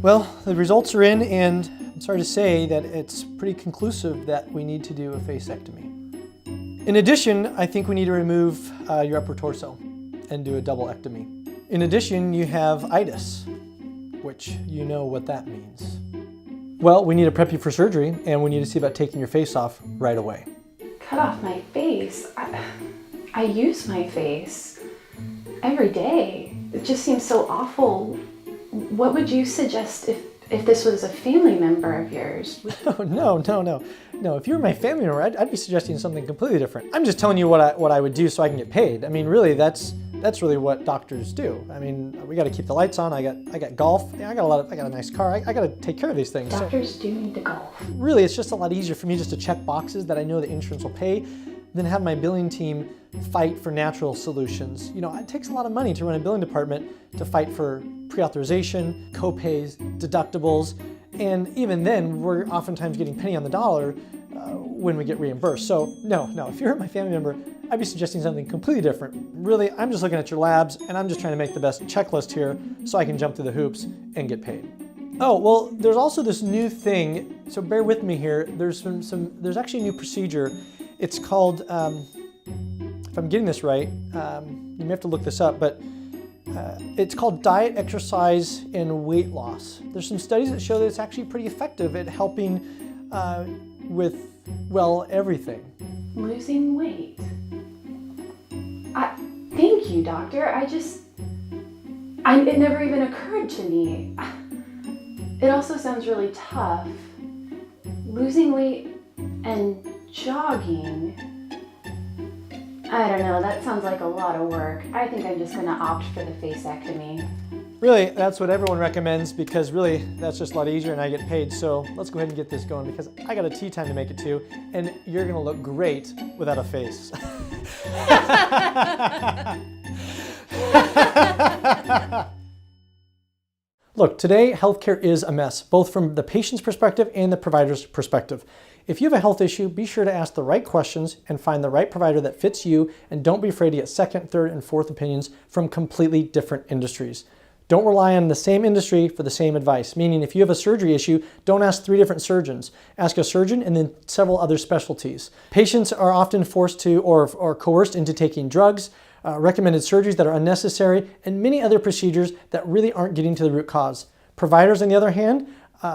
Well, the results are in, and I'm sorry to say that it's pretty conclusive that we need to do a facectomy. In addition, I think we need to remove your upper torso and do a doubleectomy. In addition, you have itis, which you know what that means. Well, we need to prep you for surgery, and we need to see about taking your face off right away. Cut off my face? I use my face every day. It just seems so awful. What would you suggest if this was a family member of yours? No. If you were my family member, I'd be suggesting something completely different. I'm just telling you what I would do so I can get paid. I mean, really, that's really what doctors do. I mean, we got to keep the lights on. I got golf. Yeah, I got a nice car. I got to take care of these things. Doctors do need to golf. Really, it's just a lot easier for me just to check boxes that I know the insurance will pay than have my billing team fight for natural solutions. You know, it takes a lot of money to run a billing department to fight for pre-authorization, co-pays, deductibles, and even then, we're oftentimes getting penny on the dollar when we get reimbursed. So no, if you're my family member, I'd be suggesting something completely different. Really, I'm just looking at your labs, and I'm just trying to make the best checklist here so I can jump through the hoops and get paid. Oh, well, there's also this new thing, so bear with me here. There's actually a new procedure. It's called, if I'm getting this right, you may have to look this up, but it's called diet, exercise, and weight loss. There's some studies that show that it's actually pretty effective at helping with, well, everything. Losing weight. Thank you, doctor. It never even occurred to me. It also sounds really tough. Losing weight and jogging. I don't know, that sounds like a lot of work. I think I'm just gonna opt for the facectomy. Really, that's what everyone recommends because really, that's just a lot easier and I get paid. So let's go ahead and get this going because I got a tea time to make it to, and you're gonna look great without a face. Look, today healthcare is a mess, both from the patient's perspective and the provider's perspective. If you have a health issue, be sure to ask the right questions and find the right provider that fits you, and don't be afraid to get second, third, and fourth opinions from completely different industries. Don't rely on the same industry for the same advice, meaning if you have a surgery issue, don't ask 3 different surgeons. Ask a surgeon and then several other specialties. Patients are often forced to or coerced into taking drugs, recommended surgeries that are unnecessary, and many other procedures that really aren't getting to the root cause. Providers, on the other hand,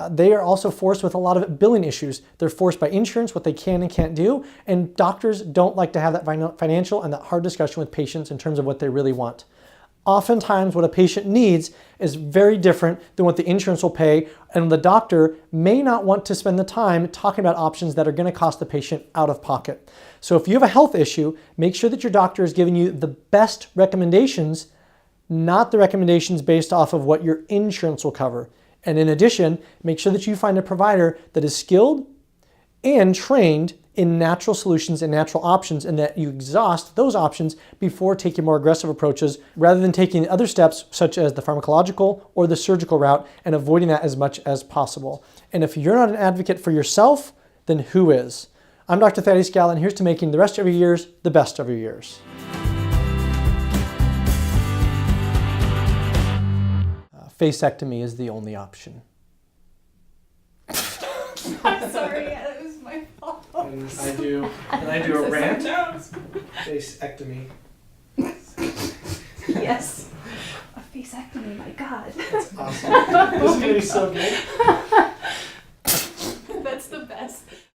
they are also forced with a lot of billing issues. They're forced by insurance what they can and can't do, and doctors don't like to have that financial and that hard discussion with patients in terms of what they really want. Oftentimes what a patient needs is very different than what the insurance will pay, and the doctor may not want to spend the time talking about options that are going to cost the patient out of pocket. So if you have a health issue, make sure that your doctor is giving you the best recommendations, not the recommendations based off of what your insurance will cover. And in addition, make sure that you find a provider that is skilled and trained in natural solutions and natural options, and that you exhaust those options before taking more aggressive approaches rather than taking other steps such as the pharmacological or the surgical route and avoiding that as much as possible. And if you're not an advocate for yourself, then who is? I'm Dr. Thaddeus Gala, and here's to making the rest of your years the best of your years. Facectomy is the only option. I'm sorry, that was my fault. And I do a rant. Facectomy. Yes. A facectomy, my God. That's awesome. This is going to be so good.